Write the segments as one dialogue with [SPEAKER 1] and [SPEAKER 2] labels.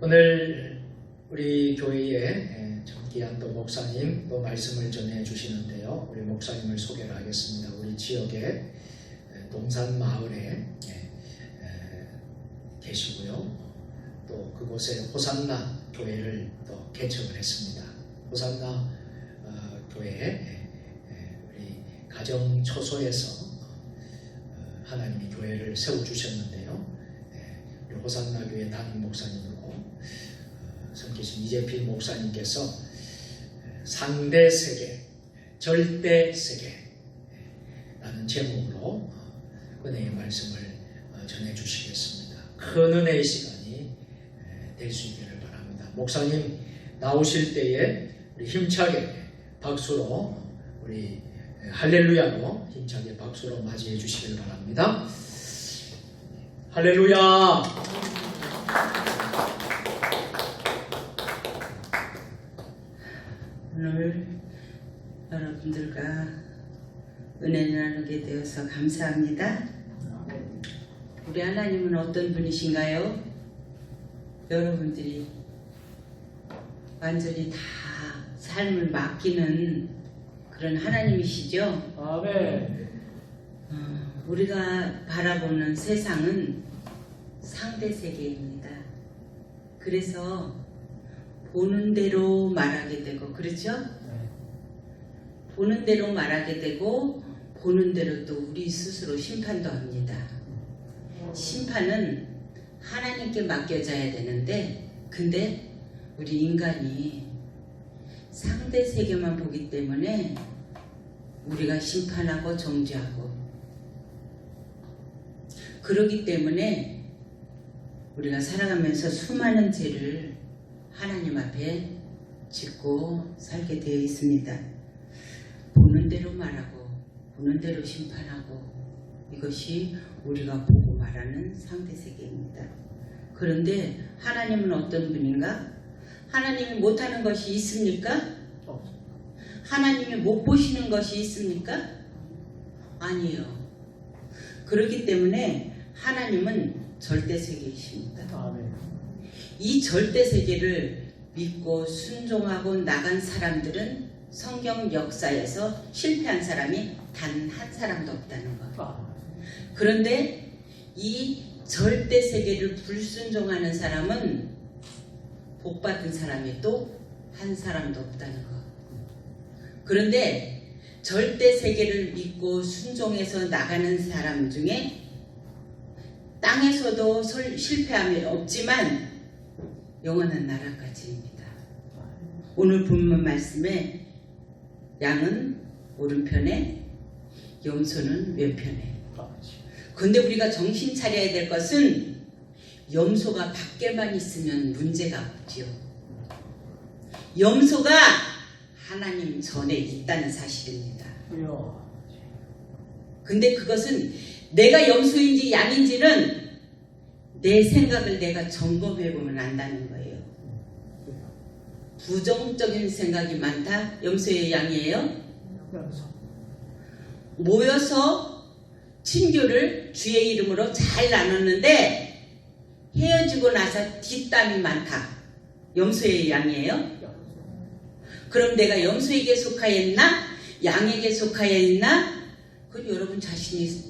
[SPEAKER 1] 오늘 우리 교회에 정기한 또 목사님 또 말씀을 전해 주시는데요. 우리 목사님을 소개를 하겠습니다. 우리 지역의 동산 마을에 계시고요. 또 그곳에 호산나 교회를 또 개척을 했습니다. 호산나 교회에 우리 가정 초소에서 하나님이 교회를 세워주셨는데요. 우리 호산나 교회 담임 목사님으로 섬기신 이재필 목사님께서 상대 세계, 절대 세계 라는 제목으로 은혜의 말씀을 전해 주시겠습니다. 큰 은혜의 시간이 될 수 있기를 바랍니다. 목사님 나오실 때에 우리 힘차게 박수로 우리 할렐루야로 힘차게 박수로 맞이해 주시길 바랍니다. 할렐루야.
[SPEAKER 2] 오늘 여러분들과 은혜 나누게 되어서 감사합니다. 우리 하나님은 어떤 분이신가요? 여러분들이 완전히 다 삶을 맡기는 그런 하나님이시죠?
[SPEAKER 1] 아멘.
[SPEAKER 2] 우리가 바라보는 세상은 상대 세계입니다. 그래서 보는 대로 말하게 되고, 그렇죠? 보는 대로 말하게 되고, 보는 대로 또 우리 스스로 심판도 합니다. 심판은 하나님께 맡겨져야 되는데, 근데 우리 인간이 상대 세계만 보기 때문에 우리가 심판하고 정죄하고, 그러기 때문에 우리가 살아가면서 수많은 죄를 하나님 앞에 짓고 살게 되어 있습니다. 보는 대로 말하고 보는 대로 심판하고, 이것이 우리가 보고 말하는 상대 세계입니다. 그런데 하나님은 어떤 분인가? 하나님이 못하는 것이 있습니까? 하나님이 못 보시는 것이 있습니까? 아니에요. 그렇기 때문에 하나님은 절대 세계이십니다. 이 절대 세계를 믿고 순종하고 나간 사람들은 성경 역사에서 실패한 사람이 단 한 사람도 없다는 것. 그런데 이 절대 세계를 불순종하는 사람은 복받은 사람이 또 한 사람도 없다는 것. 그런데 절대 세계를 믿고 순종해서 나가는 사람 중에 땅에서도 실패함이 없지만 영원한 나라까지입니다. 오늘 본문 말씀에 양은 오른편에, 염소는 왼편에. 그런데 우리가 정신 차려야 될 것은 염소가 밖에만 있으면 문제가 없지요. 염소가 하나님 전에 있다는 사실입니다. 근데 그것은 내가 염소인지 양인지는 내 생각을 내가 점검해 보면 안다는 거예요. 부정적인 생각이 많다? 염소의 양이에요? 모여서 친교를 주의 이름으로 잘 나눴는데 헤어지고 나서 뒷담이 많다. 염소의 양이에요? 그럼 내가 염소에게 속하였나? 양에게 속하였나? 그건 여러분 자신이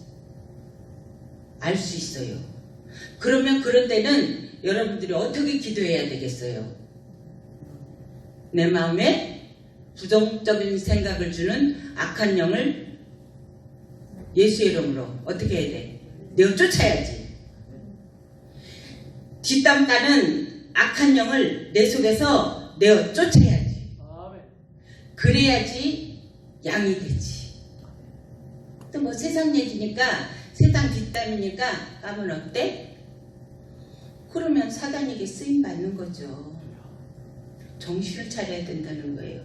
[SPEAKER 2] 알 수 있어요. 그러면 그런 때는 여러분들이 어떻게 기도해야 되겠어요? 내 마음에 부정적인 생각을 주는 악한 영을 예수의 이름으로 어떻게 해야 돼? 내어 쫓아야지. 뒷담 까는 악한 영을 내 속에서 내어 쫓아야지. 그래야지 양이 되지. 또 뭐 세상 얘기니까, 세상 뒷담이니까 까면 어때? 그러면 사단에게 쓰임받는 거죠. 정신을 차려야 된다는 거예요.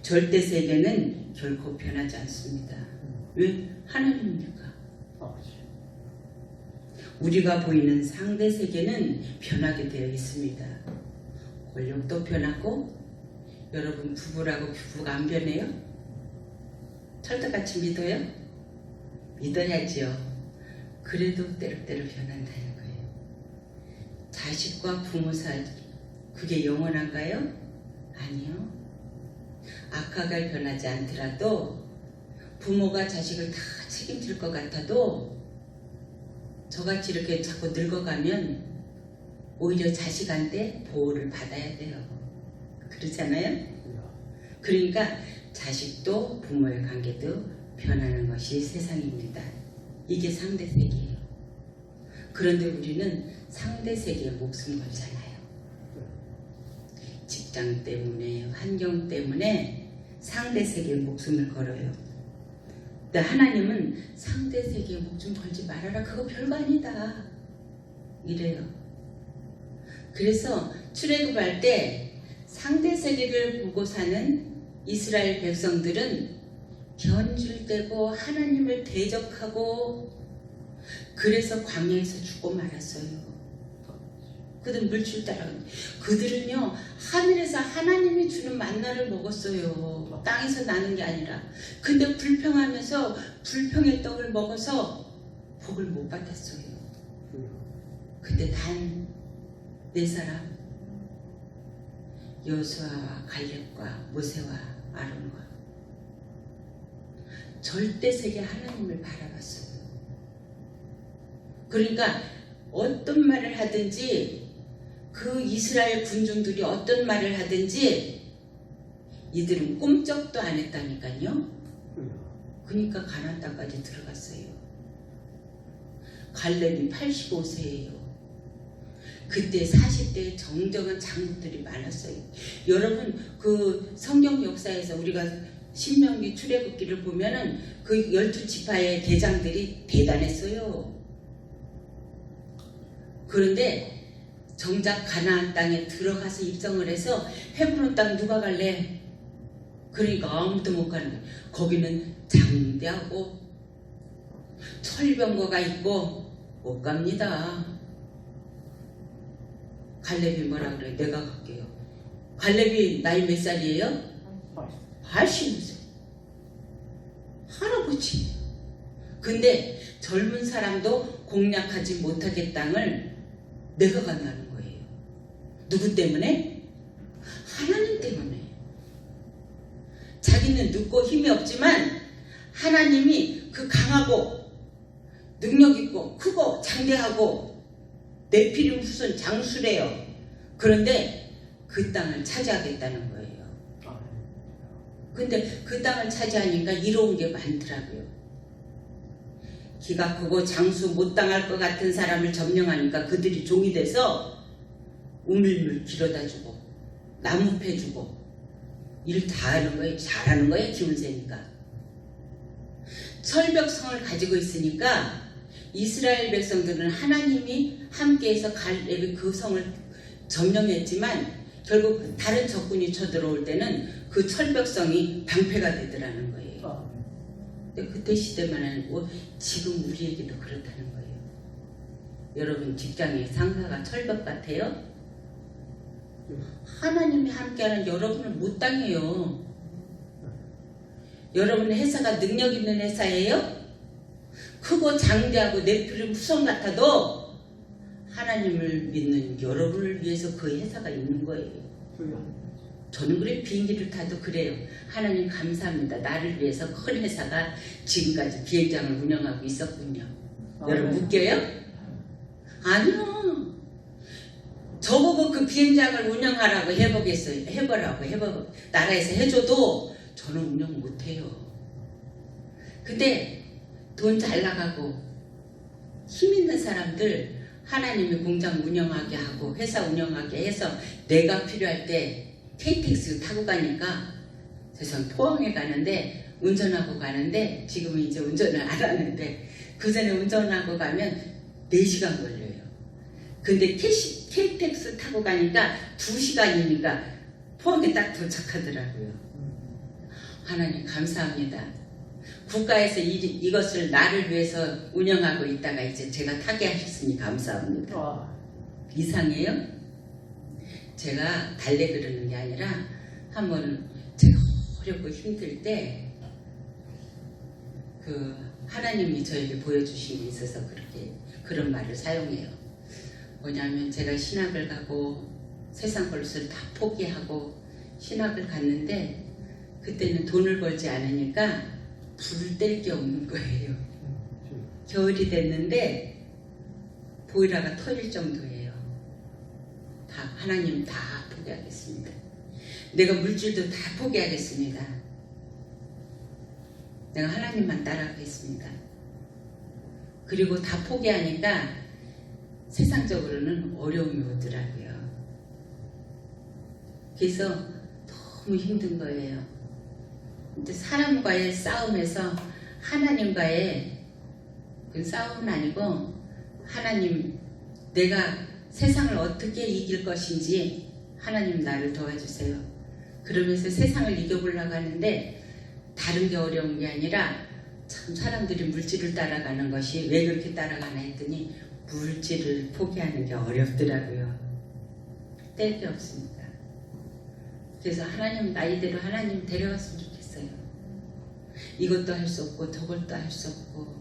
[SPEAKER 2] 절대 세계는 결코 변하지 않습니다. 왜? 하나님입니까? 우리가 보이는 상대 세계는 변하게 되어 있습니다. 권력도 변하고, 여러분 부부라고 부부가 안 변해요? 철떡같이 믿어요? 믿어야지요. 그래도 때로때로 변한다는 거예요. 자식과 부모 사이 그게 영원한가요? 아니요. 악화가 변하지 않더라도 부모가 자식을 다 책임질 것 같아도 저같이 이렇게 자꾸 늙어가면 오히려 자식한테 보호를 받아야 돼요. 그렇잖아요? 그러니까 자식도 부모의 관계도 변하는 것이 세상입니다. 이게 상대세계예요. 그런데 우리는 상대세계에 목숨 걸잖아요. 직장 때문에, 환경 때문에 상대세계에 목숨을 걸어요. 근데 하나님은 상대세계에 목숨 걸지 말아라. 그거 별거 아니다. 이래요. 그래서 출애굽할 때 상대세계를 보고 사는 이스라엘 백성들은 변질되고 하나님을 대적하고 그래서 광야에서 죽고 말았어요. 그들은 물줄 따라. 그들은요 하늘에서 하나님이 주는 만나를 먹었어요. 땅에서 나는 게 아니라. 근데 불평하면서 불평의 떡을 먹어서 복을 못 받았어요. 근데 단 4사람, 여호수아와 갈렙과 모세와 아론과 절대세계 하나님을 바라봤어요. 그러니까 어떤 말을 하든지 그 이스라엘 군중들이 어떤 말을 하든지 이들은 꿈쩍도 안 했다니까요. 그러니까 가나안 땅까지 들어갔어요. 갈렙이 85세예요. 그때 40대에 정정한 장군들이 많았어요. 여러분 그 성경 역사에서 우리가 신명기 출애굽기를 보면은 그 12지파의 대장들이 대단했어요. 그런데 정작 가나안 땅에 들어가서 입성을 해서 헤브론 땅 누가 갈래? 그러니까 아무도 못 가는 거예요. 거기는 장대하고 철병거가 있고 못 갑니다. 갈렙이 뭐라 그래? 내가 갈게요. 갈렙이 나이 몇 살이에요? 80세. 할아버지. 근데 젊은 사람도 공략하지 못하게 땅을 내가 간다는 거예요. 누구 때문에? 하나님 때문에. 자기는 늙고 힘이 없지만 하나님이 그 강하고 능력 있고 크고 장대하고 네피림 후손 장수래요. 그런데 그 땅을 차지하겠다는 거예요. 근데 그 땅을 차지하니까 이로운 게 많더라고요. 기가 크고 장수 못 당할 것 같은 사람을 점령하니까 그들이 종이 돼서 우물물 길어다 주고 나무 패주고 일 다 하는 거예요. 잘하는 거예요. 기운 세니까. 철벽성을 가지고 있으니까 이스라엘 백성들은 하나님이 함께해서 갈렙이 그 성을 점령했지만 결국 다른 적군이 쳐들어올 때는 그 철벽성이 방패가 되더라는 거예요. 근데 그때 시대만 아니고 지금 우리에게도 그렇다는 거예요. 여러분 직장의 상사가 철벽 같아요? 하나님이 함께하는 여러분을 못 당해요. 여러분 회사가 능력 있는 회사예요? 크고 장대하고 네피림 후손 같아도 하나님을 믿는 여러분을 위해서 그 회사가 있는 거예요. 저는 그래 비행기를 타도 그래요. 하나님 감사합니다. 나를 위해서 큰 회사가 지금까지 비행장을 운영하고 있었군요. 여러분 웃겨요? 아니요. 저보고 그 비행장을 운영하라고 해보겠어요. 해보라고 나라에서 해줘도 저는 운영 못해요. 근데 돈 잘 나가고 힘 있는 사람들 하나님이 공장 운영하게 하고 회사 운영하게 해서 내가 필요할 때 KTX 타고 가니까 세상 포항에 가는데 운전하고 가는데 지금은 이제 운전을 안 하는데 그 전에 운전하고 가면 4시간 걸려요. 근데 KTX 타고 가니까 2시간이니까 포항에 딱 도착하더라고요. 하나님 감사합니다. 국가에서 이것을 나를 위해서 운영하고 있다가 이제 제가 타게 하셨으니 감사합니다. 이상해요? 제가 달래 그러는 게 아니라 한번 제가 어렵고 힘들 때 그 하나님이 저에게 보여주신 게 있어서 그렇게 그런 말을 사용해요. 뭐냐면 제가 신학을 가고 세상 것을 다 포기하고 신학을 갔는데 그때는 돈을 벌지 않으니까 불을 뗄 게 없는 거예요. 겨울이 됐는데 보일러가 터질 정도예요. 다 하나님 다 포기하겠습니다. 내가 물질도 다 포기하겠습니다. 내가 하나님만 따라가겠습니다. 그리고 다 포기하니까 세상적으로는 어려움이 오더라고요. 그래서 너무 힘든 거예요. 근데 사람과의 싸움에서 하나님과의 그 싸움은 아니고 하나님 내가 세상을 어떻게 이길 것인지 하나님 나를 도와주세요. 그러면서 세상을 이겨보려고 하는데 다른 게 어려운 게 아니라 참 사람들이 물질을 따라가는 것이 왜 그렇게 따라가나 했더니 물질을 포기하는 게 어렵더라고요. 뗄 게 없습니다. 그래서 하나님 나이대로 하나님 데려갔으면 좋겠어요. 이것도 할 수 없고 저것도 할 수 없고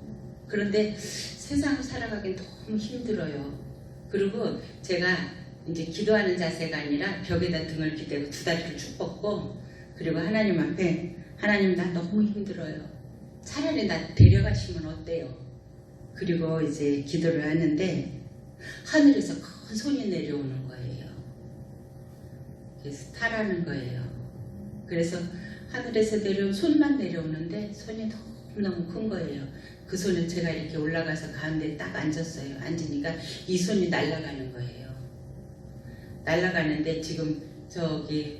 [SPEAKER 2] 그런데 세상을 살아가긴 너무 힘들어요. 그리고 제가 이제 기도하는 자세가 아니라 벽에다 등을 기대고 두 다리를 쭉 뻗고 그리고 하나님 앞에 하나님 나 너무 힘들어요. 차라리 나 데려가시면 어때요? 그리고 이제 기도를 하는데 하늘에서 큰 손이 내려오는 거예요. 그래서 타라는 거예요. 그래서 하늘에서 내려온 손만 내려오는데 손이 너무너무 큰 거예요. 그 손을 제가 이렇게 올라가서 가운데 딱 앉았어요. 앉으니까 이 손이 날아가는 거예요. 날아가는데 지금 저기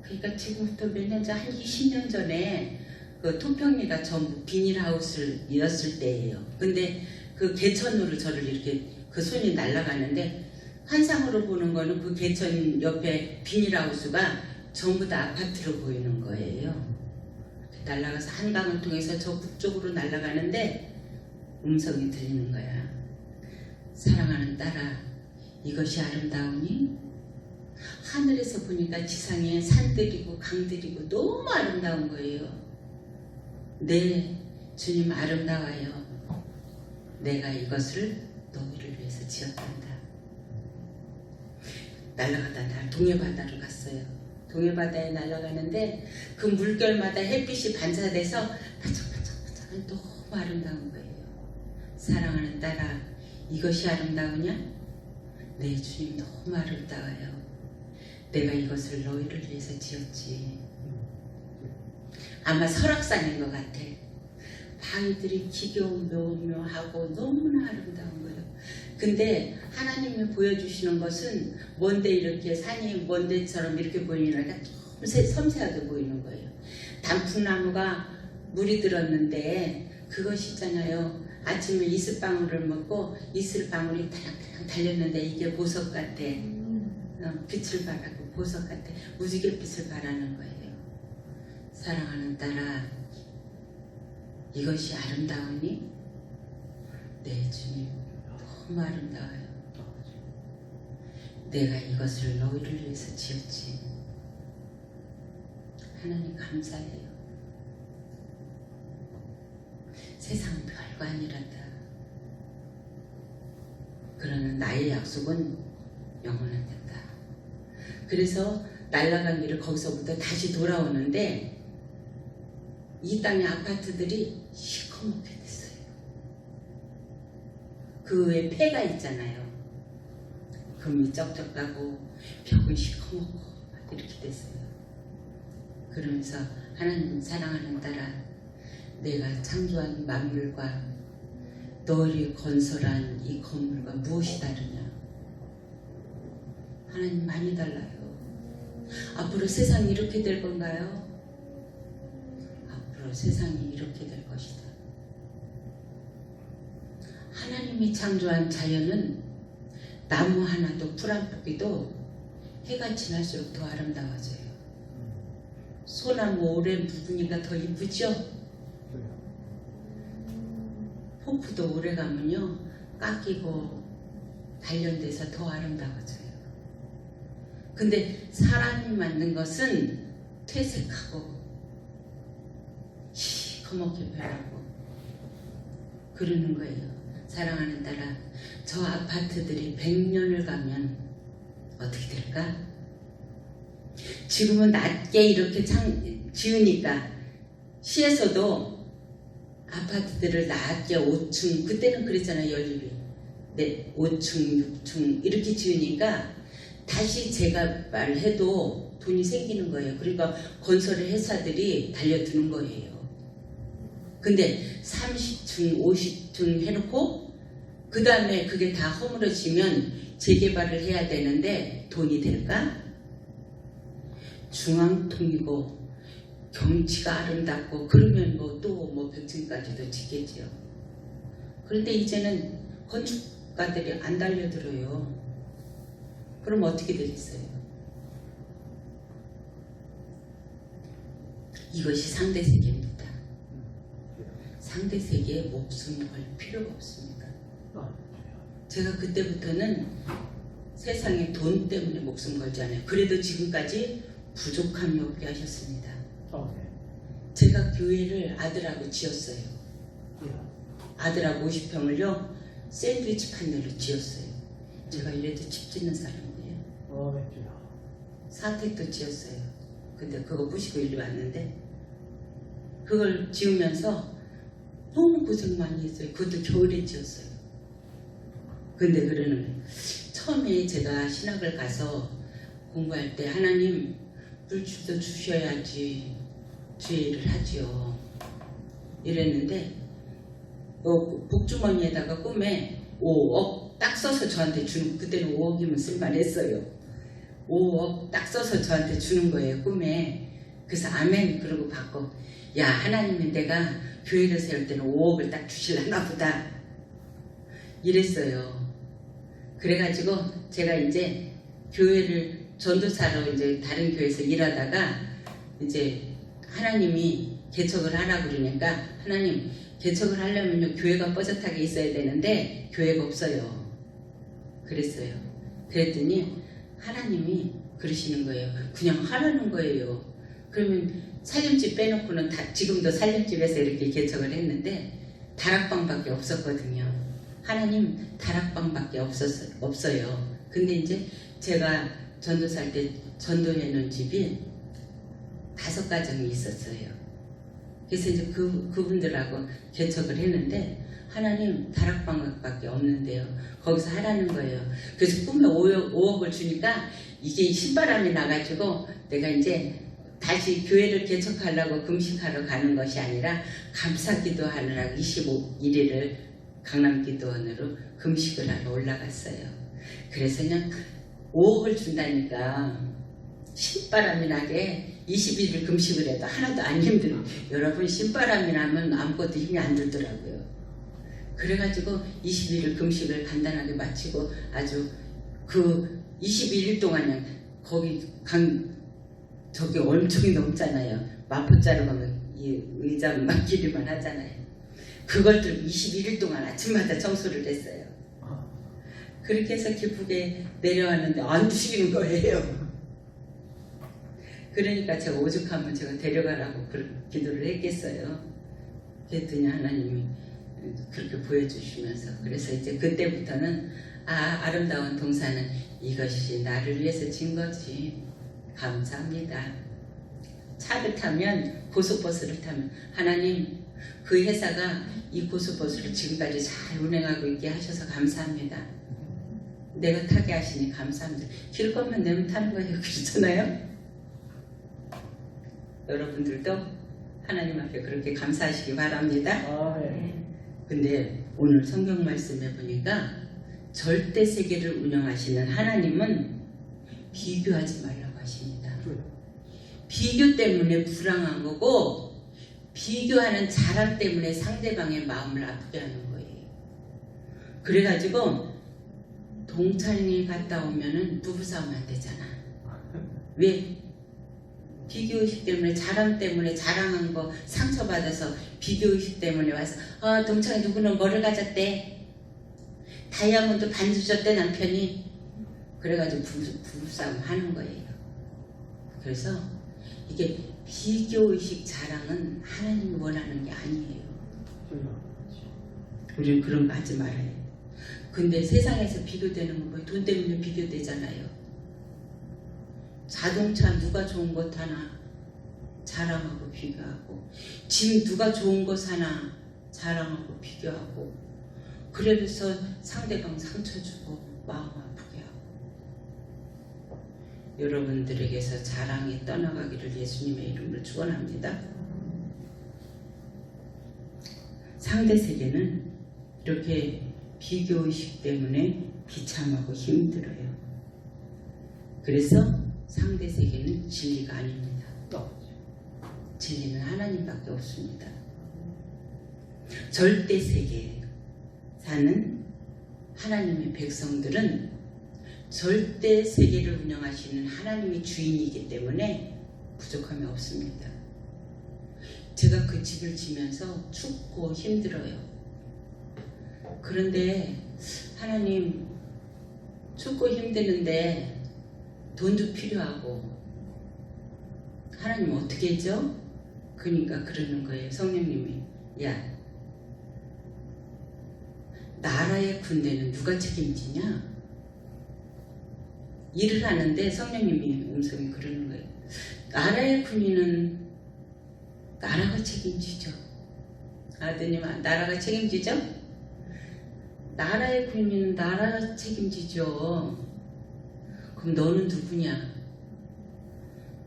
[SPEAKER 2] 그러니까 지금부터 몇 년 전, 한 20년 전에 그 토평리가 전부 비닐하우스였을 때예요. 근데 그 개천으로 저를 이렇게 그 손이 날아가는데 환상으로 보는 거는 그 개천 옆에 비닐하우스가 전부 다 아파트로 보이는 거예요. 날아가서 한강을 통해서 저 북쪽으로 날아가는데 음성이 들리는 거야. 사랑하는 딸아, 이것이 아름다우니? 하늘에서 보니까 지상에 산들이고 강들이고 너무 아름다운 거예요. 네, 주님 아름다워요. 내가 이것을 너희를 위해서 지었단다. 날아가다 날 동해바다로 갔어요. 동해바다에 날아가는데 그 물결마다 햇빛이 반사돼서 반짝반짝반짝 너무 아름다운 거예요. 사랑하는 딸아, 이것이 아름다우냐? 네, 주님 너무 아름다워요. 내가 이것을 너희를 위해서 지었지. 아마 설악산인 것 같아. 바위들이 기교묘묘하고 너무나 아름다운 거예요. 근데 하나님이 보여주시는 것은 먼데 이렇게 산이 먼데처럼 이렇게 보이니까 너무 섬세하게 보이는 거예요. 단풍나무가 물이 들었는데 그것이 있잖아요. 아침에 이슬방울을 먹고 이슬방울이 타랑타랑 달렸는데 이게 보석 같아. 빛을 발하고 보석 같아. 무지개 빛을 발하는 거예요. 사랑하는 딸아, 이것이 아름다우니? 네, 주님 너무 아름다워요. 내가 이것을 너희를 위해서 지었지. 하나님 감사해요. 세상 별거 아니란다. 그러나 나의 약속은 영원한단다. 그래서 날아간 길을 거기서부터 다시 돌아오는데 이 땅의 아파트들이 시커멓게 됐어요. 그 외에 폐가 있잖아요. 금이 쩍쩍하고 벽은 시커멓고 이렇게 됐어요. 그러면서 하나님 사랑하는 딸아, 내가 창조한 만물과 너를 건설한 이 건물과 무엇이 다르냐? 하나님 많이 달라요. 앞으로 세상이 이렇게 될 건가요? 앞으로 세상이 이렇게 될 것이다. 하나님이 창조한 자연은 나무 하나도 풀 한 포기도 해가 지날수록 더 아름다워져요. 소나무 오래 묵으니까 더 이쁘죠? 포크도 오래 가면요 깎이고 단련돼서 더 아름다워져요. 근데 사람이 만든 것은 퇴색하고 시커멓게 변하고 그러는 거예요. 사랑하는 딸아, 저 아파트들이 100년을 가면 어떻게 될까? 지금은 낮게 이렇게 지으니까 시에서도 아파트들을 낮게 5층, 그때는 그랬잖아요, 연립이. 네, 5층, 6층 이렇게 지으니까 다시 재개발 해도 돈이 생기는 거예요. 그러니까 건설 회사들이 달려드는 거예요. 근데 30층, 50층 해놓고 그 다음에 그게 다 허물어지면 재개발을 해야 되는데 돈이 될까? 중앙통이고 경치가 아름답고 그러면 뭐 또 뭐 100층까지도 짓겠지요. 그런데 이제는 건축가들이 안 달려들어요. 그럼 어떻게 되겠어요? 이것이 상대 세계입니다. 상대 세계에 목숨 걸 필요가 없습니다. 제가 그때부터는 세상에 돈 때문에 목숨 걸지 않아요. 그래도 지금까지 부족함이 없게 하셨습니다. 제가 교회를 아들하고 지었어요. 아들하고 50평을요 샌드위치 판넬로 지었어요. 제가 이래도 집 짓는 사람이에요. 사택도 지었어요. 근데 그거 부시고 일리 왔는데 그걸 지으면서 너무 고생 많이 했어요. 그것도 겨울에 지었어요. 근데 그러는 처음에 제가 신학을 가서 공부할 때 하나님 물질도 주셔야지 죄를 하지요. 이랬는데 복주머니에다가 꿈에 5억 딱 써서 저한테 주는, 그때는 5억이면 쓸만했어요. 5억 딱 써서 저한테 주는 거예요, 꿈에. 그래서 아멘 그러고 받고, 야 하나님이 내가 교회를 세울 때는 5억을 딱 주실라나 보다 이랬어요. 그래가지고 제가 이제 교회를 전도사로 이제 다른 교회에서 일하다가 이제 하나님이 개척을 하라고 그러니까, 하나님 개척을 하려면요 교회가 뻐젓하게 있어야 되는데 교회가 없어요. 그랬어요. 그랬더니 하나님이 그러시는 거예요. 그냥 하라는 거예요. 그러면 살림집 빼놓고는 다 지금도 살림집에서 이렇게 개척을 했는데 다락방밖에 없었거든요. 하나님 다락방밖에 없어요. 근데 이제 제가 전도살 때 전도해 놓은 집이 5가정이 있었어요. 그래서 이제 그분들하고 개척을 했는데 하나님 다락방밖에 없는데요. 거기서 하라는 거예요. 그래서 꿈에 5억을 주니까 이게 신바람이 나가지고 내가 이제 다시 교회를 개척하려고 금식하러 가는 것이 아니라 감사기도 하느라고 25일을 강남기도원으로 금식을 하러 올라갔어요. 그래서 그냥 5억을 준다니까 신바람이 나게 21일 금식을 해도 하나도 안 힘들어요. 여러분 신바람이 나면 아무것도 힘이 안 들더라고요. 그래가지고 21일 금식을 간단하게 마치고 아주 그 21일 동안 거기 저기 엄청 넘잖아요. 마포자루 가면 이 의자 막기리만 하잖아요. 그걸 들고 21일 동안 아침마다 청소를 했어요. 그렇게 해서 기쁘게 내려왔는데 안 주시는 거예요. 그러니까 제가 오죽하면 제가 데려가라고 기도를 했겠어요. 그랬더니 하나님이 그렇게 보여주시면서, 그래서 이제 그때부터는 아름다운 동산은 이것이 나를 위해서 진 거지. 감사합니다. 차를 타면, 고속버스를 타면 하나님 그 회사가 이 고속버스를 지금까지 잘 운행하고 있게 하셔서 감사합니다. 내가 타게 하시니 감사합니다. 길 거면 내면 타는 거예요. 그렇잖아요. 여러분들도 하나님 앞에 그렇게 감사하시기 바랍니다. 근데 오늘 성경 말씀에 보니까 절대 세계를 운영하시는 하나님은 비교하지 말라고 하십니다. 비교 때문에 불안한 거고, 비교하는 자랑 때문에 상대방의 마음을 아프게 하는 거예요. 그래가지고 동창이 갔다 오면은 부부싸움 안 되잖아. 왜? 비교의식 때문에, 자랑 때문에, 자랑한 거 상처받아서 비교의식 때문에 와서 동창이 누구는 뭐를 가졌대, 다이아몬드 반지 줬대 남편이. 그래가지고 부부싸움 하는 거예요. 그래서 이게 비교의식, 자랑은 하나님이 원하는 게 아니에요. 우리는 그런 거 하지 말아요. 근데 세상에서 비교되는 건 돈 때문에 비교되잖아요. 자동차 누가 좋은 거 타나 자랑하고 비교하고, 집 누가 좋은 거 사나 자랑하고 비교하고, 그러면서 상대방 상처 주고 마음 아프게 하고. 여러분들에게서 자랑이 떠나가기를 예수님의 이름으로 축원합니다. 상대 세계는 이렇게 비교의식 때문에 비참하고 힘들어요. 그래서 상대 세계는 진리가 아닙니다. 진리는 하나님밖에 없습니다. 절대 세계에 사는 하나님의 백성들은 절대 세계를 운영하시는 하나님이 주인이기 때문에 부족함이 없습니다. 제가 그 집을 지면서 춥고 힘들어요. 그런데 하나님, 춥고 힘드는데 돈도 필요하고, 하나님 어떻게 했죠? 그러니까 그러는 거예요. 성령님이, 야, 나라의 군대는 누가 책임지냐? 일을 하는데 성령님이 음성이 그러는 거예요. 나라의 군인은 나라가 책임지죠. 아드님, 나라가 책임지죠? 나라의 군인은 나라가 책임지죠. 그럼 너는 누구냐?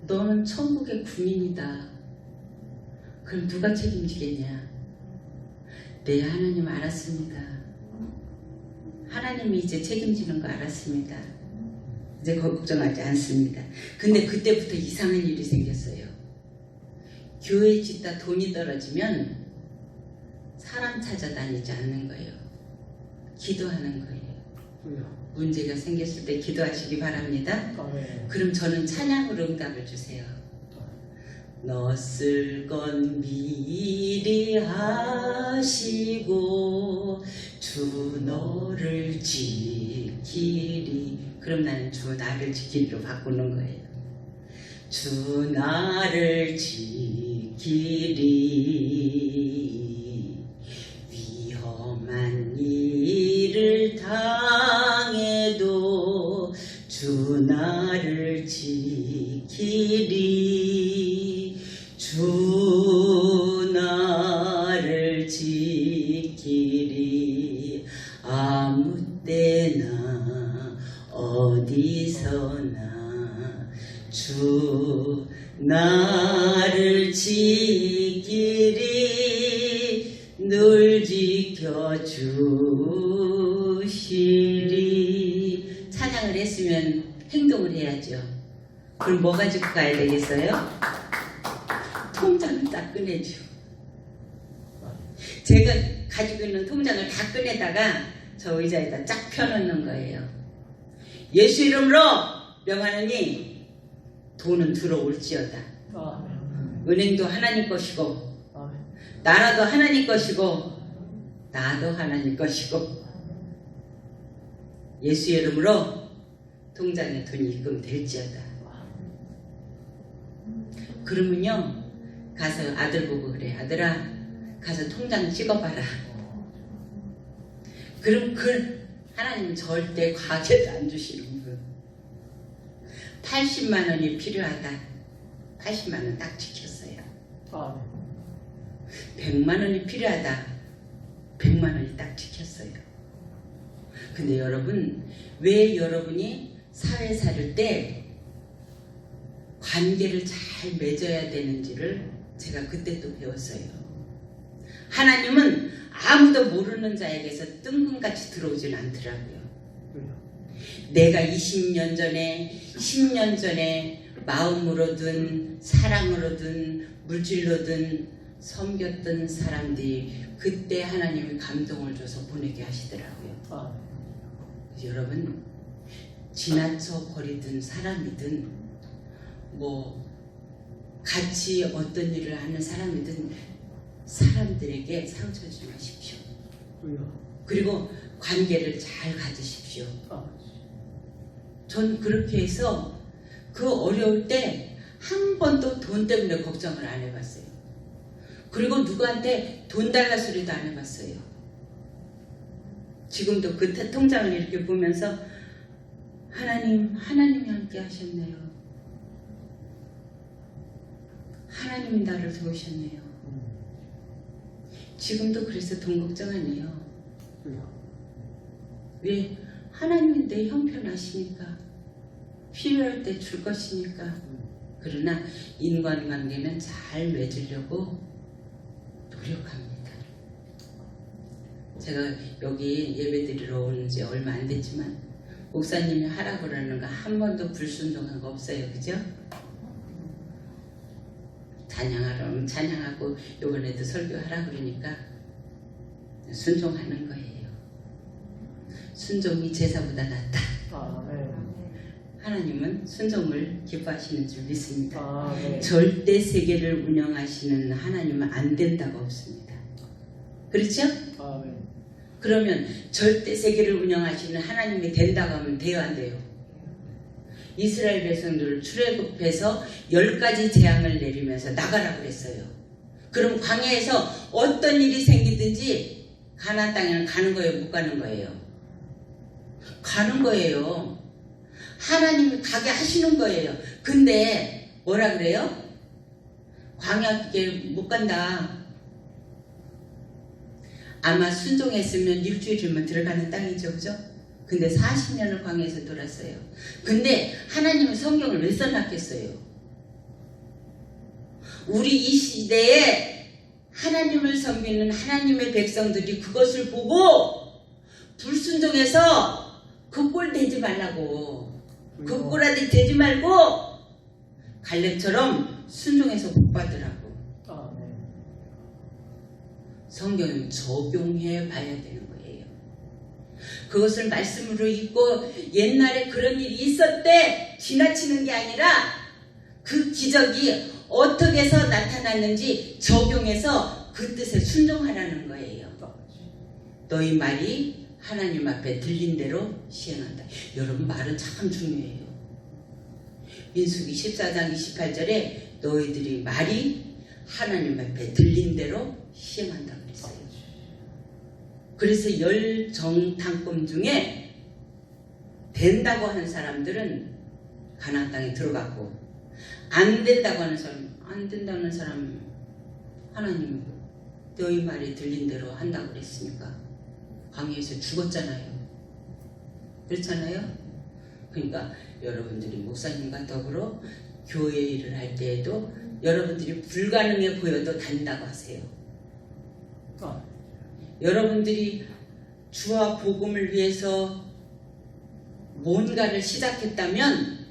[SPEAKER 2] 너는 천국의 군인이다. 그럼 누가 책임지겠냐? 네, 하나님 알았습니다. 하나님이 이제 책임지는 거 알았습니다. 이제 걱정하지 않습니다. 근데 그때부터 이상한 일이 생겼어요. 교회 짓다 돈이 떨어지면 사람 찾아다니지 않는 거예요. 기도하는 거예요. 문제가 생겼을 때 기도하시기 바랍니다. 그럼 저는 찬양으로 응답을 주세요. 너 쓸 건 미리 하시고 주 너를 지키리. 그럼 나는 주 나를 지키리로 바꾸는 거예요. 주 나를 지키리. 위험한 일을 당해도 주 나를 지키리. 주 나를 지키리. 아무 때나 어디서나 주 나를 지키리. 늘 지켜주시리. 찬양을 했으면 행동을 해야죠. 그럼 뭐 가지고 가야 되겠어요? 통장을 딱 꺼내죠. 제가 가지고 있는 통장을 다 꺼내다가 저 의자에다 쫙 펴놓는 거예요. 예수 이름으로 명하느니 돈은 들어올지어다. 은행도 하나님 것이고, 나라도 하나님 것이고, 나도 하나님 것이고, 예수 이름으로 통장에 돈이 입금될지어다. 그러면요, 가서 아들 보고 그래. 아들아, 가서 통장 찍어봐라. 그럼 하나님은 절대 과계도 안 주시는 거예요. 80만 원이 필요하다. 80만 원 딱 지켰어요. 100만 원이 필요하다. 100만 원이 딱 지켰어요. 근데 여러분, 왜 여러분이 사회 살을 때 관계를 잘 맺어야 되는지를 제가 그때 또 배웠어요. 하나님은 아무도 모르는 자에게서 뜬금같이 들어오진 않더라고요. 내가 20년 전에 10년 전에 마음으로든 사랑으로든 물질로든 섬겼던 사람들이 그때 하나님이 감동을 줘서 보내게 하시더라고요. 여러분, 지나쳐 버리던 사람이든 뭐 같이 어떤 일을 하는 사람이든 사람들에게 상처 주지 마십시오. 그리고 관계를 잘 가지십시오. 전 그렇게 해서 그 어려울 때 한 번도 돈 때문에 걱정을 안 해봤어요. 그리고 누구한테 돈 달라 소리도 안 해봤어요. 지금도 그 통장을 이렇게 보면서 하나님이 함께 하셨네요. 하나님이 나를 도우셨네요. 지금도 그래서 돈 걱정 안 해요. 왜? 하나님은 내 형편하시니까, 필요할 때 줄 것이니까. 그러나 인간관계는 잘 맺으려고 노력합니다. 제가 여기 예배드리러 온 지 얼마 안 됐지만 목사님이 하라고 그러는 거 한 번도 불순종한 거 없어요. 그죠? 찬양하라면 찬양하고 요번에도 설교하라 그러니까 순종하는 거예요. 순종이 제사보다 낫다. 하나님은 순종을 기뻐하시는 줄 믿습니다. 절대 세계를 운영하시는 하나님은 안 된다고 없습니다. 그렇죠? 그러면 절대 세계를 운영하시는 하나님이 된다고 하면 돼요, 안 돼요? 이스라엘 백성들을 출애굽해서 10가지 재앙을 내리면서 나가라 그랬어요. 그럼 광야에서 어떤 일이 생기든지 가나안 땅에는 가는 거예요, 못 가는 거예요? 가는 거예요. 하나님이 가게 하시는 거예요. 근데 뭐라 그래요? 광야에 못 간다. 아마 순종했으면 일주일이면 들어가는 땅이죠, 그죠? 근데 40년을 광야에서 돌았어요. 근데 하나님은 성경을 왜 써놨겠어요? 우리 이 시대에 하나님을 섬기는 하나님의 백성들이 그것을 보고 불순종해서 그 꼴 되지 말라고. 그 꼴아들 되지 말고 갈렙처럼 순종해서 복 받으라고. 성경은 적용해 봐야 되는 거예요. 그것을 말씀으로 읽고 옛날에 그런 일이 있었대 지나치는 게 아니라 그 기적이 어떻게 해서 나타났는지 적용해서 그 뜻에 순종하라는 거예요. 너희 말이 하나님 앞에 들린 대로 시행한다. 여러분 말은 참 중요해요. 민수기 14장 28절에 너희들이 말이 하나님 앞에 들린 대로 시행한다 그랬어요. 그래서 10정탐꾼 중에 된다고 하는 사람들은 가나안 땅에 들어갔고 안 된다고 하는 사람, 안 된다는 사람 하나님 너희 말이 들린 대로 한다고 그랬으니까 광야에서 죽었잖아요. 그렇잖아요? 그러니까 여러분들이 목사님과 더불어 교회 일을 할 때에도 여러분들이 불가능해 보여도 단다고 하세요. 여러분들이 주와 복음을 위해서 뭔가를 시작했다면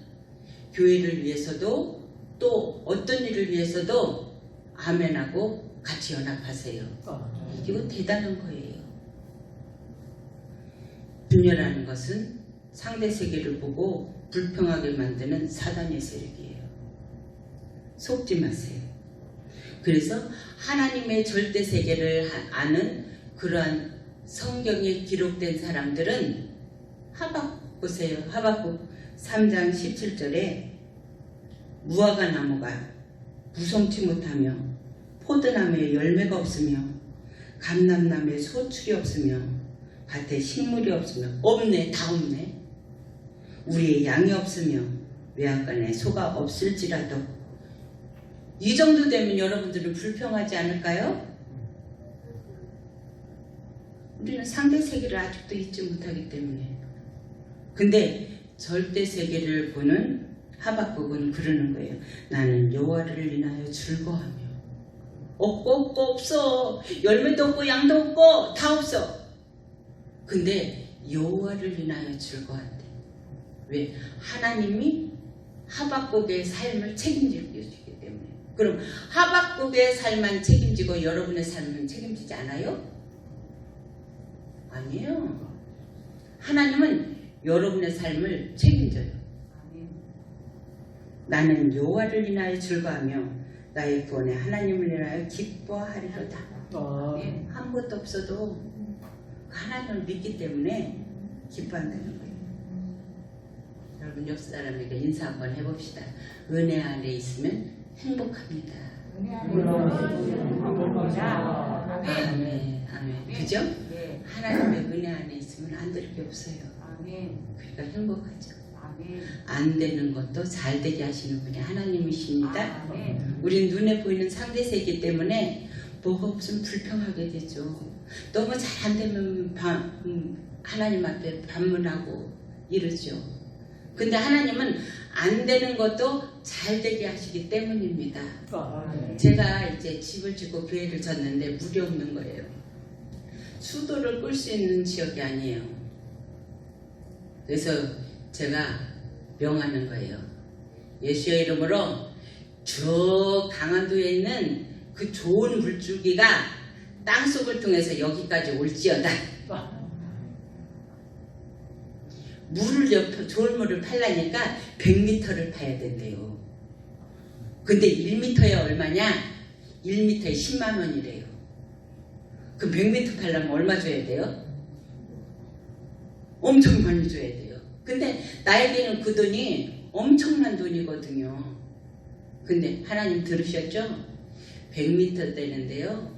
[SPEAKER 2] 교회를 위해서도 또 어떤 일을 위해서도 아멘하고 같이 연합하세요. 이거 대단한 거예요. 분열하는 것은 상대 세계를 보고 불평하게 만드는 사단의 세력이에요. 속지 마세요. 그래서 하나님의 절대 세계를 아는 그러한 성경에 기록된 사람들은 하박국 보세요. 하박국 3장 17절에 무화과 나무가 무성치 못하며 포도나무에 열매가 없으며 감람나무에 소출이 없으며 밭에 식물이 없으며 없네, 다 없네. 우리의 양이 없으며 외양간에 소가 없을지라도 이 정도 되면 여러분들은 불평하지 않을까요? 우리는 상대 세계를 아직도 잊지 못하기 때문에. 근데 절대 세계를 보는 하박국은 그러는 거예요. 나는 여호와를 인하여 즐거워하며 없고 없어. 열매도 없고 양도 없고 다 없어. 근데 여호와를 인하여 즐거워한대. 왜? 하나님이 하박국의 삶을 책임지기 때문에. 그럼 하박국의 삶만 책임지고 여러분의 삶은 책임지지 않아요? 아니에요. 하나님은 여러분의 삶을 책임져요. 나는 여호와를 인하여 즐거워하며 나의 구원의 하나님을 인하여 기뻐하리로다. 아무것도 없어도 하나님을 믿기 때문에 기뻐한다는 거예요. 여러분 옆 사람에게 인사 한번 해봅시다. 은혜 안에 있으면 행복합니다. 아멘. 아멘. 그죠? 하나님의 은혜 안에 있으면 안 될 게 없어요. 그러니까 행복하죠. 안 되는 것도 잘 되게 하시는 분이 하나님이십니다.
[SPEAKER 3] 아멘.
[SPEAKER 2] 우린 눈에 보이는 상대세이기 때문에 뭐가 없으면 불평하게 되죠. 너무 잘 안 되면 하나님 앞에 반문하고 이러죠. 근데 하나님은 안 되는 것도 잘 되게 하시기 때문입니다. 제가 이제 집을 짓고 교회를 졌는데 물이 없는 거예요. 수도를 끌 수 있는 지역이 아니에요. 그래서 제가 명하는 거예요. 예수의 이름으로 저 강원도에 있는 그 좋은 물줄기가 땅속을 통해서 여기까지 올지어다. 좋은 물을 팔라니까 100m를 파야 된대요. 근데 1m에 얼마냐? 1m에 10만 원이래요. 그럼 100m 팔려면 얼마 줘야 돼요? 엄청 많이 줘야 돼요. 근데 나에게는 그 돈이 엄청난 돈이거든요. 근데 하나님 들으셨죠? 100m 되는데요.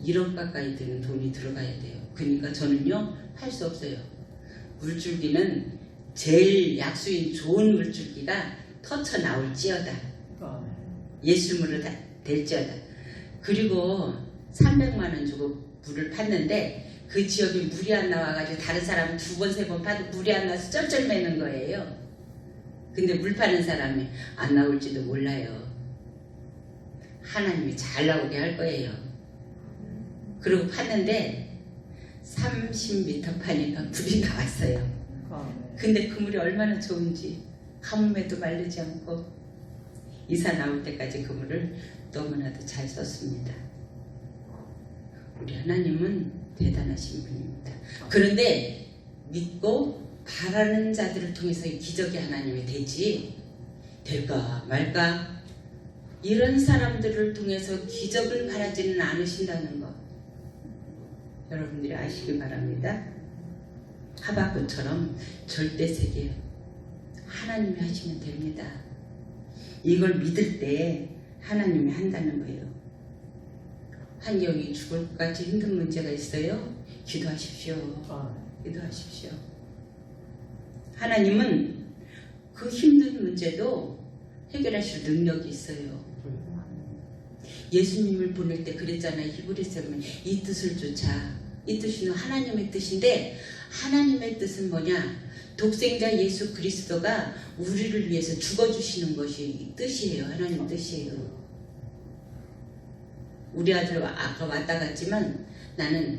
[SPEAKER 2] 1억 가까이 드는 돈이 들어가야 돼요. 그러니까 저는요 할 수 없어요. 물줄기는 제일 약수인 좋은 물줄기가 터쳐 나올지어다. 예수물을 될지어다. 그리고 300만 원 주고 물을 팠는데 그 지역에 물이 안 나와가지고 다른 사람은 2번, 3번 파도 물이 안 나와서 쩔쩔매는 거예요. 근데 물 파는 사람이 안 나올지도 몰라요. 하나님이 잘 나오게 할 거예요. 그리고 팠는데 30m 파니까 물이 나왔어요. 근데 그 물이 얼마나 좋은지 가뭄에도 마르지 않고 이사 나올 때까지 그 물을 너무나도 잘 썼습니다. 우리 하나님은 대단하신 분입니다. 그런데 믿고 바라는 자들을 통해서 이 기적의 하나님이 되지 될까 말까 이런 사람들을 통해서 기적을 바라지는 않으신다는 것 여러분들이 아시기 바랍니다. 하박국처럼 절대 세계 하나님이 하시면 됩니다. 이걸 믿을 때 하나님이 한다는 거예요. 환경이 죽을 것 같이 힘든 문제가 있어요? 기도하십시오. 기도하십시오. 하나님은 그 힘든 문제도 해결하실 능력이 있어요. 예수님을 보낼 때 그랬잖아요. 히브리서에 보면 이 뜻을 쫓아. 이 뜻은 하나님의 뜻인데 하나님의 뜻은 뭐냐? 독생자 예수 그리스도가 우리를 위해서 죽어주시는 것이 뜻이에요. 하나님 뜻이에요. 우리 아들 아까 왔다 갔지만 나는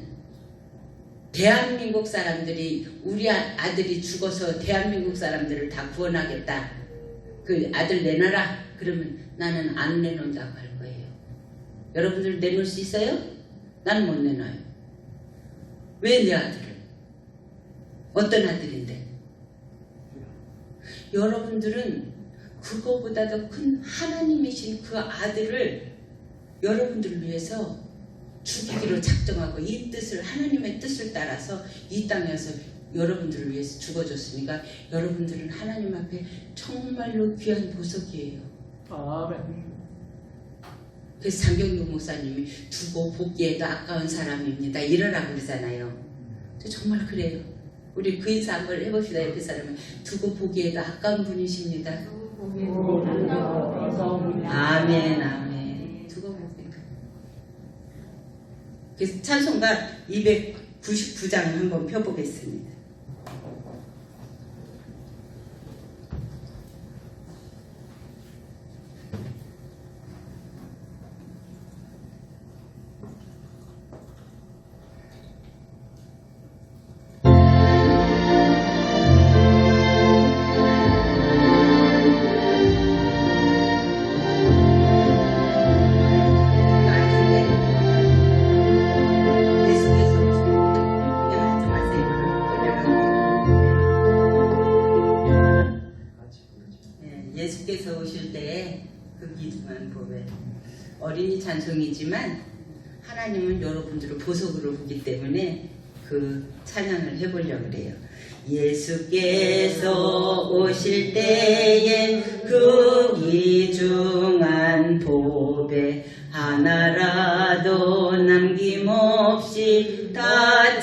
[SPEAKER 2] 대한민국 사람들이 우리 아들이 죽어서 대한민국 사람들을 다 구원하겠다. 그 아들 내놔라. 그러면 나는 안 내놓는다고 할 거예요. 여러분들 내놓을 수 있어요? 나는 못 내놔요. 왜 내 아들을? 어떤 아들인데? 여러분들은 그거보다 더 큰 하나님이신 그 아들을 여러분들을 위해서 죽이기로 작정하고 이 뜻을 하나님의 뜻을 따라서 이 땅에서 여러분들을 위해서 죽어줬으니까 여러분들은 하나님 앞에 정말로 귀한 보석이에요. 그래서 장경동 목사님이 두고 보기에도 아까운 사람입니다. 이러라고 그러잖아요. 정말 그래요. 우리 그 인사 한번 해봅시다. 옆에 사람은 두고 보기에도 아까운 분이십니다. 아멘 아멘. 두고 보기에도. 그래서 찬송가 299장 한번 펴보겠습니다. 예수께서 오실 때에 그 기도만 보면 어린이 찬송이지만 하나님은 여러분들을 보석으로 보기 때문에 그 찬양을 해보려고 그래요. 예수께서 오실 때에 그 귀중한 보배 하나라도 남김없이 다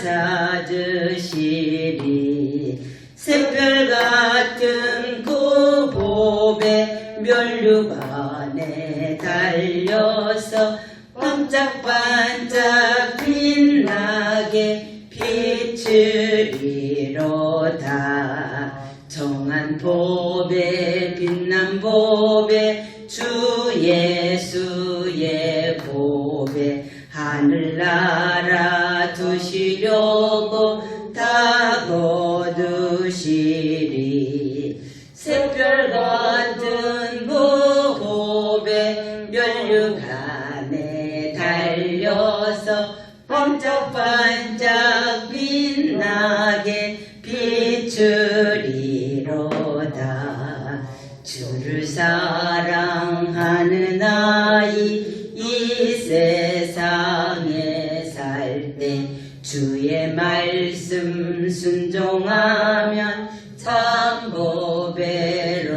[SPEAKER 2] 찾으시리. 안에 달려서 반짝반짝 빛나게 비추리로다. 정한 보배 빛난 보배 주 예수의 보배 하늘나라 두시려고 다 거두시리. 샛별 같은 그 보배 면류 안에 달려서 반짝반짝 빛나게 비추리로다. 주를 사랑하는 아이 이 세상에 살 때 주의 말씀 순종하면 참 보배로다.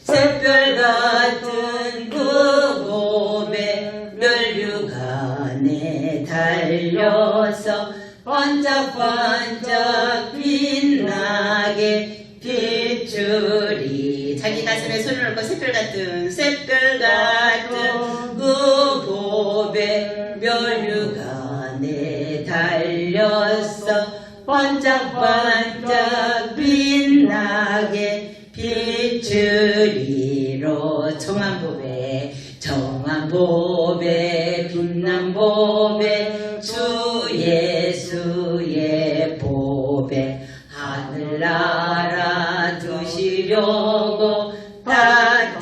[SPEAKER 2] 샛별 같은 그 보배 멸류관에 달려서 반짝반짝 빛나게 비추리. 자기 가슴에 손을 얹고 샛별 같은 그 보배 멸류관에 달려서 반짝반짝 빛나게 비추리로. 정한보배 빛난 보배 주 예수의 보배 하늘나라 두시려고 다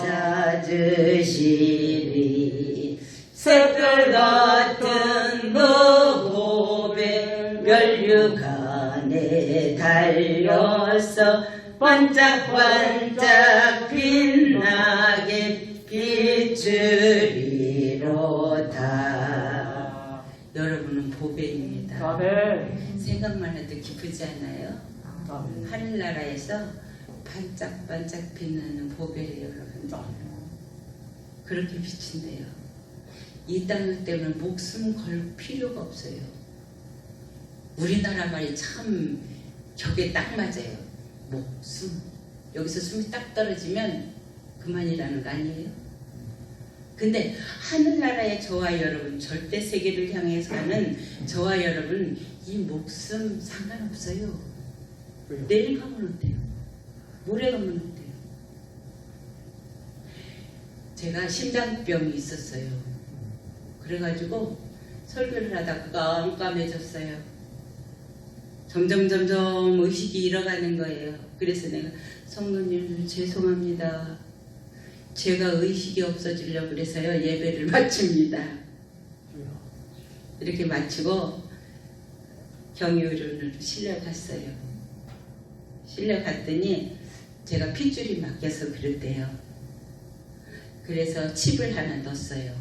[SPEAKER 2] 찾으시리. 샛별 같은 그 보배 멸류관에 달려서 반짝반짝 빛나게 비추리로다. 여러분은 보배입니다. 생각만 해도 기쁘지 않아요? 하늘나라에서 반짝반짝 빛나는 보배를 여러분 그렇게 비친대요. 이 땅 때문에 목숨 걸 필요가 없어요. 우리나라 말이 참 격에 딱 맞아요. 목숨. 여기서 숨이 딱 떨어지면 그만이라는 거 아니에요? 근데 하늘나라의 저와 여러분, 절대 세계를 향해서 가는 저와 여러분, 이 목숨 상관없어요. 내일 가면 어때요? 모레 가면 어때요? 제가 심장병이 있었어요. 그래가지고 설교를 하다가 깜깜해졌어요. 점점 의식이 잃어가는 거예요. 그래서 내가 성도님 죄송합니다. 제가 의식이 없어지려고 그래서요 예배를 마칩니다. 이렇게 마치고 경유원으로 실려갔어요. 실려갔더니 제가 핏줄이 막혀서 그랬대요. 그래서 칩을 하나 넣었어요.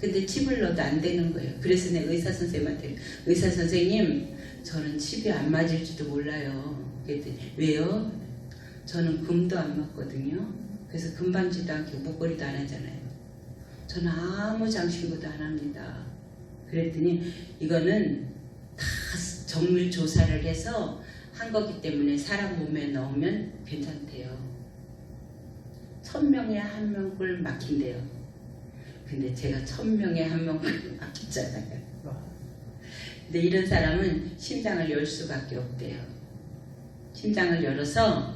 [SPEAKER 2] 근데 칩을 넣어도 안 되는 거예요. 그래서 내가 의사 선생님한테 의사 선생님 저는 칩이 안 맞을지도 몰라요. 그랬더니 왜요? 저는 금도 안 맞거든요. 그래서 금반지도 않고 목걸이도 안 하잖아요. 저는 아무 장신구도 안 합니다. 그랬더니 이거는 다 정밀 조사를 해서 한 거기 때문에 사람 몸에 넣으면 괜찮대요. 1000명에 1명을 막힌대요. 근데 제가 1000명에 1명을 막혔잖아요. 근데 이런 사람은 심장을 열 수밖에 없대요. 심장을 열어서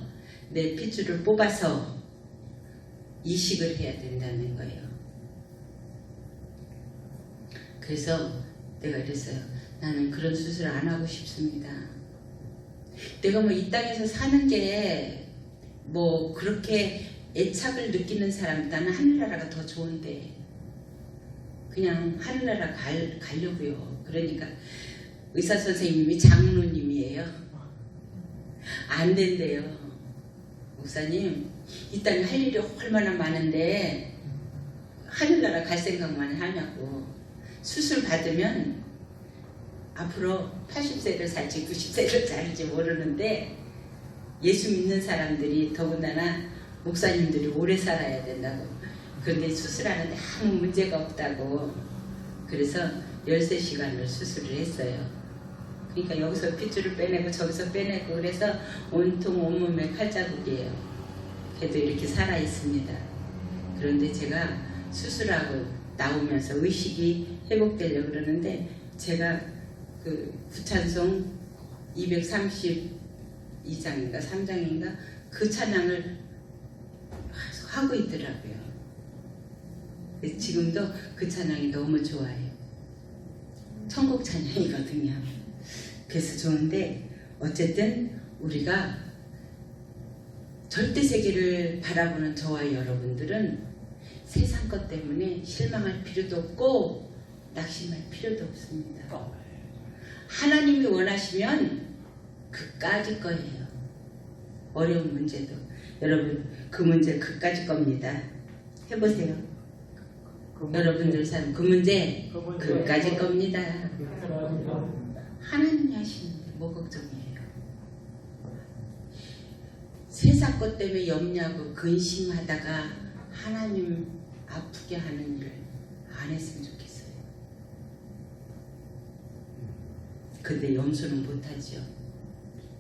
[SPEAKER 2] 내 핏줄을 뽑아서 이식을 해야 된다는 거예요. 그래서 내가 그랬어요. 나는 그런 수술을 안 하고 싶습니다. 내가 뭐 이 땅에서 사는 게 뭐 그렇게 애착을 느끼는 사람, 나는 하늘나라가 더 좋은데 그냥 하늘나라 가려고요. 그러니까 의사 선생님이 장로님이에요. 안 된대요. 목사님, 이 땅에 할 일이 얼마나 많은데 하늘나라 갈 생각만 하냐고. 수술 받으면 앞으로 80세를 살지 90세를 살지 모르는데 예수 믿는 사람들이 더군다나 목사님들이 오래 살아야 된다고. 그런데 수술하는데 아무 문제가 없다고. 그래서 13시간을 수술을 했어요. 그러니까 여기서 핏줄을 빼내고 저기서 빼내고 그래서 온통 온몸에 칼자국이에요. 걔도 이렇게 살아 있습니다. 그런데 제가 수술하고 나오면서 의식이 회복되려고 그러는데 제가 그 구찬송 232장인가 3장인가 그 찬양을 하고 있더라고요. 지금도 그 찬양이 너무 좋아요. 천국 찬양이거든요. 그래서 좋은데 어쨌든 우리가 절대 세계를 바라보는 저와 여러분들은 세상 것 때문에 실망할 필요도 없고 낙심할 필요도 없습니다. 하나님이 원하시면 그까짓 거예요. 어려운 문제도 여러분 그 문제 그까짓 겁니다. 해보세요. 여러분들 삶 그 문제 그까짓 겁니다. 하나님이 하시는데 뭐 걱정이에요. 세상 것 때문에 염려하고 근심하다가 하나님 아프게 하는 일 안 했으면 좋겠어요. 근데 염소는 못하죠.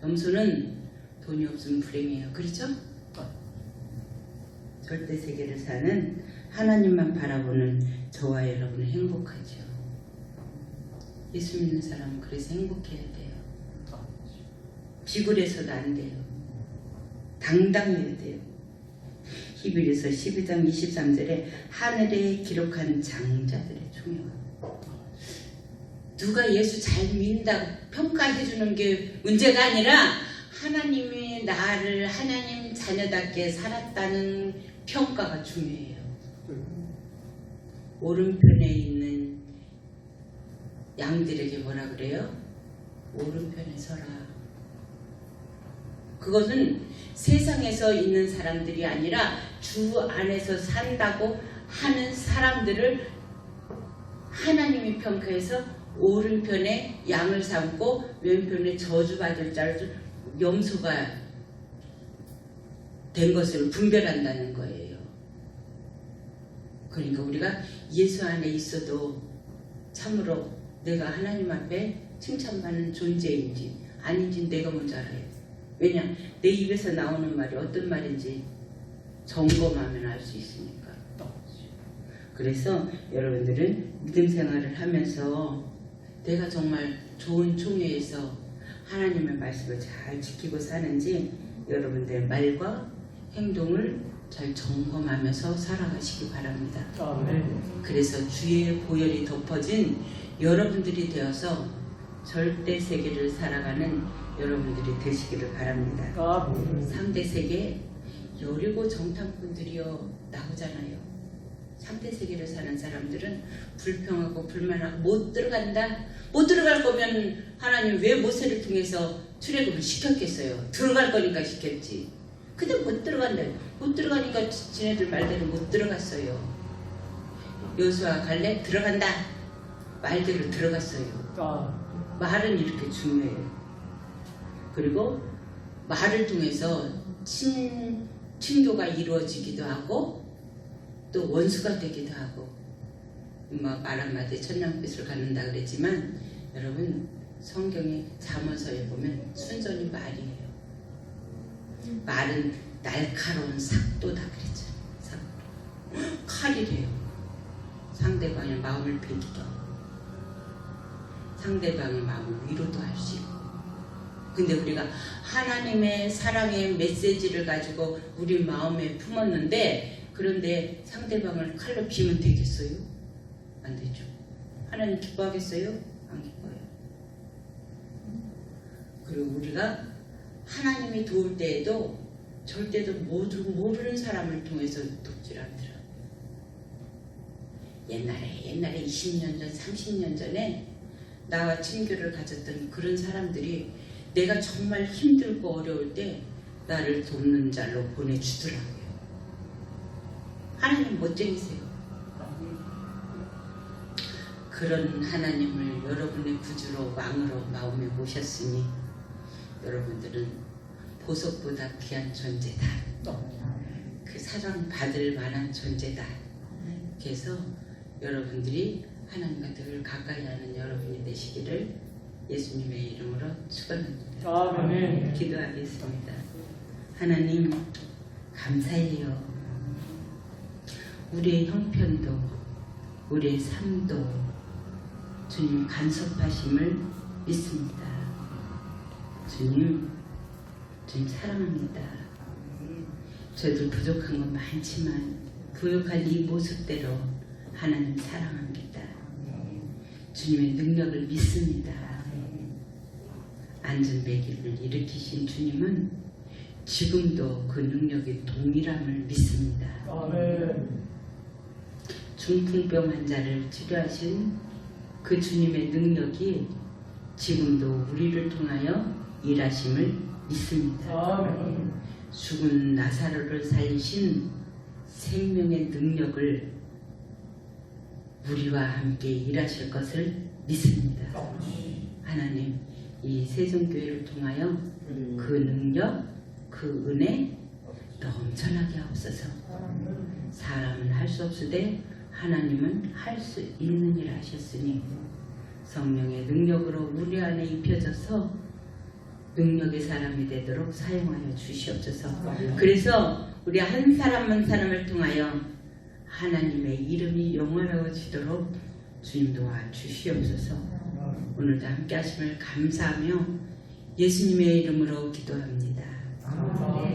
[SPEAKER 2] 염소는 돈이 없으면 불행해요. 그렇죠? 절대 세계를 사는 하나님만 바라보는 저와 여러분은 행복하죠. 예수 믿는 사람은 그래서 행복해야 돼요. 비굴해서도 안 돼요. 당당해야 돼요. 히브리서 12장 23절에 하늘에 기록한 장자들의 총명. 누가 예수 잘 믿는다고 평가해 주는 게 문제가 아니라 하나님이 나를 하나님 자녀답게 살았다는 평가가 중요해요. 오른편에 있는 양들에게 뭐라 그래요? 오른편에 서라. 그것은 세상에서 있는 사람들이 아니라 주 안에서 산다고 하는 사람들을 하나님이 평가해서 오른편에 양을 삼고 왼편에 저주받을 자를 염소가 된 것을 분별한다는 거예요. 그러니까 우리가 예수 안에 있어도 참으로 내가 하나님 앞에 칭찬받는 존재인지 아닌지 내가 먼저 알아요. 왜냐? 내 입에서 나오는 말이 어떤 말인지 점검하면 알 수 있으니까. 그래서 여러분들은 믿음 생활을 하면서 내가 정말 좋은 총회에서 하나님의 말씀을 잘 지키고 사는지 여러분들의 말과 행동을 잘 점검하면서 살아가시기 바랍니다. 그래서 주의 보혈이 덮어진 여러분들이 되어서 절대 세계를 살아가는 여러분들이 되시기를 바랍니다. 3대 세계 여리고 정탐꾼들이요 나오잖아요. 3대 세계를 사는 사람들은 불평하고 불만하고 못 들어간다. 못 들어갈 거면 하나님 왜 모세를 통해서 출애굽을 시켰겠어요. 들어갈 거니까 시켰지. 근데 못 들어간다. 못 들어가니까 지네들 말대로 못 들어갔어요. 여호수아 갈렙 들어간다. 말대로 들어갔어요. 말은 이렇게 중요해요. 그리고 말을 통해서 친교가 이루어지기도 하고 또 원수가 되기도 하고 말 한마디에 천냥빛을 갖는다 그랬지만 여러분 성경의 잠언서에 보면 순전히 말이에요. 말은 날카로운 삭도다 그랬죠. 칼이래요. 상대방의 마음을 베기도 상대방의 마음을 위로도 할 수 있고. 근데 우리가 하나님의 사랑의 메시지를 가지고 우리 마음에 품었는데 그런데 상대방을 칼로 비면 되겠어요? 안 되죠. 하나님 기뻐하겠어요? 안 기뻐요. 그리고 우리가 하나님이 도울 때에도 절대도 모르는 사람을 통해서 돕질 않더라고요. 옛날에 20년 전, 30년 전에 나와 친교를 가졌던 그런 사람들이 내가 정말 힘들고 어려울 때 나를 돕는 자로 보내주더라고요. 하나님 멋쟁이세요. 그런 하나님을 여러분의 구주로 왕으로 마음에 모셨으니 여러분들은 보석보다 귀한 존재다. 그 사랑 받을 만한 존재다. 그래서 여러분들이 하나님과 늘 가까이 하는 여러분이 되시기를 예수님의 이름으로 축원합니다.
[SPEAKER 3] 아멘.
[SPEAKER 2] 기도하겠습니다. 하나님, 감사해요. 우리의 형편도 우리의 삶도 주님 간섭하심을 믿습니다. 주님 사랑합니다. 저희들 부족한 건 많지만 부족한 이 모습대로 하나님 사랑합니다. 주님의 능력을 믿습니다. 안전배기를 일으키신 주님은 지금도 그 능력이 동일함을 믿습니다. 중풍병 환자를 치료하신 그 주님의 능력이 지금도 우리를 통하여 일하심을 믿습니다. 죽은 나사로를 살리신 생명의 능력을 우리와 함께 일하실 것을 믿습니다. 하나님, 이 세종교회를 통하여 그 능력, 그 은혜 넘쳐나게 하옵소서. 사람은 할 수 없으되 하나님은 할 수 있는 일 하셨으니 성령의 능력으로 우리 안에 입혀져서 능력의 사람이 되도록 사용하여 주시옵소서. 그래서 우리 한 사람 한 사람을 통하여 하나님의 이름이 영원해지도록 주님 도와주시옵소서. 오늘도 함께 하심을 감사하며 예수님의 이름으로 기도합니다.